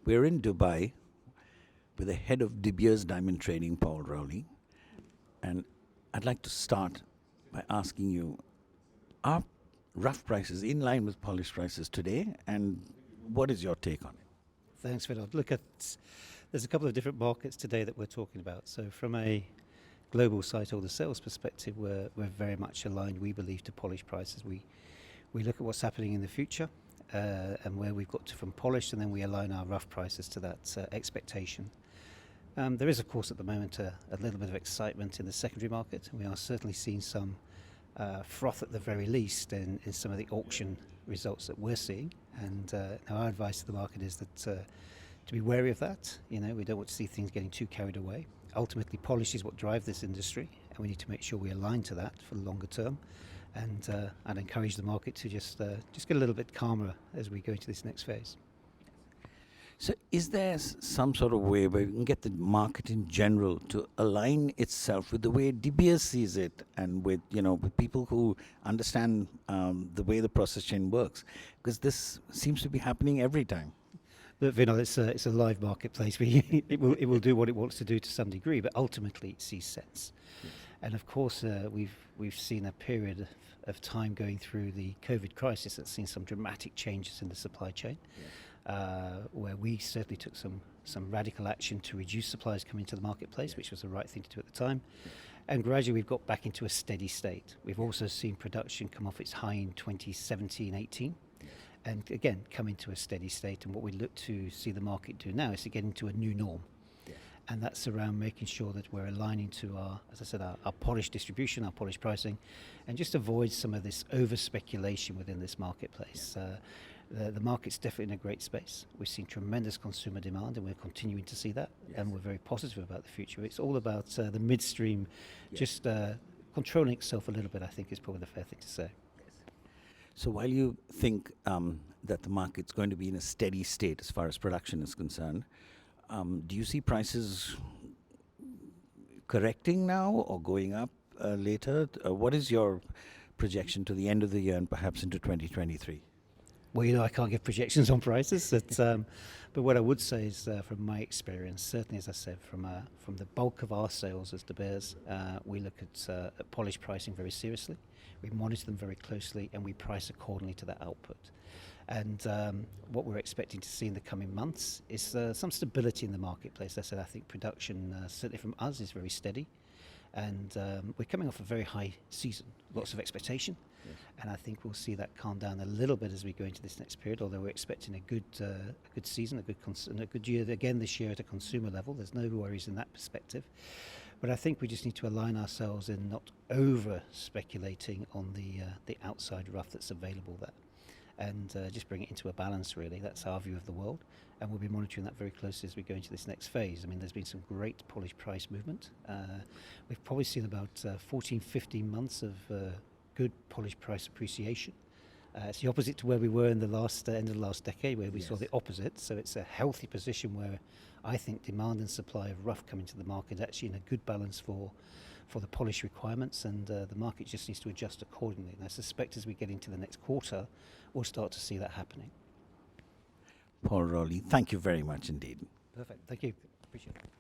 We're in Dubai with the head of De Beers Diamond Trading, Paul Rowley. And I'd like to start by asking you, are rough prices in line with polished prices today? And what is your take on it? Thanks, Vinod. There's a couple of different markets today that we're talking about. So from a global site or the sales perspective, we're very much aligned, we believe, to polished prices. We look at what's happening in the future and where we've got to from polished, and then we align our rough prices to that expectation. There is, of course, at the moment a little bit of excitement in the secondary market. We are certainly seeing some froth at the very least in some of the auction results that we're seeing. And our advice to the market is that to be wary of that. You know, we don't want to see things getting too carried away. Ultimately, polish is what drives this industry, and we need to make sure we align to that for the longer term. And I'd encourage the market to just get a little bit calmer as we go into this next phase. So is there some sort of way where we can get the market in general to align itself with the way De Beers sees it, and with people who understand the way the process chain works? Because this seems to be happening every time. Look, Vinod, it's a live marketplace. It will do what it wants to do to some degree, but ultimately it sees sense. Yes. And of course, we've seen a period of time going through the COVID crisis that's seen some dramatic changes in the supply chain. Yes. Where we certainly took some radical action to reduce supplies coming to the marketplace, which was the right thing to do at the time. And gradually we've got back into a steady state. We've also seen production come off its high in 2017-18. And again, come into a steady state. And what we look to see the market do now is to get into a new norm. Yeah. And that's around making sure that we're aligning to our, as I said, our polished distribution, our polished pricing, and just avoid some of this over speculation within this marketplace. The market's definitely in a great space. We've seen tremendous consumer demand, and we're continuing to see that. Yes. And we're very positive about the future. It's all about the midstream, yes, just controlling itself a little bit, I think, is probably the fair thing to say. So while you think that the market's going to be in a steady state as far as production is concerned, do you see prices correcting now or going up later? What is your projection to the end of the year and perhaps into 2023? Well, I can't give projections on prices, but what I would say is, from my experience, certainly, as I said, from the bulk of our sales as De Beers, we look at polished pricing very seriously. We monitor them very closely, and we price accordingly to that output. And what we're expecting to see in the coming months is some stability in the marketplace. As I said, I think production, certainly from us, is very steady. And we're coming off a very high season, lots of expectation. Yes. And I think we'll see that calm down a little bit as we go into this next period, although we're expecting a good season, a good year again this year at a consumer level. There's no worries in that perspective. But I think we just need to align ourselves in not over speculating on the outside rough that's available there, and just bring it into a balance, really. That's our view of the world, and we'll be monitoring that very closely as we go into this next phase. I mean, there's been some great polished price movement. We've probably seen about 14, 15 months of good polished price appreciation. It's the opposite to where we were in the end of the last decade, where we, yes, saw the opposite. So it's a healthy position where I think demand and supply of rough coming to the market actually in a good balance for the polish requirements, and the market just needs to adjust accordingly. And I suspect as we get into the next quarter, we'll start to see that happening. Paul Rowley, thank you very much indeed. Perfect. Thank you. Appreciate it.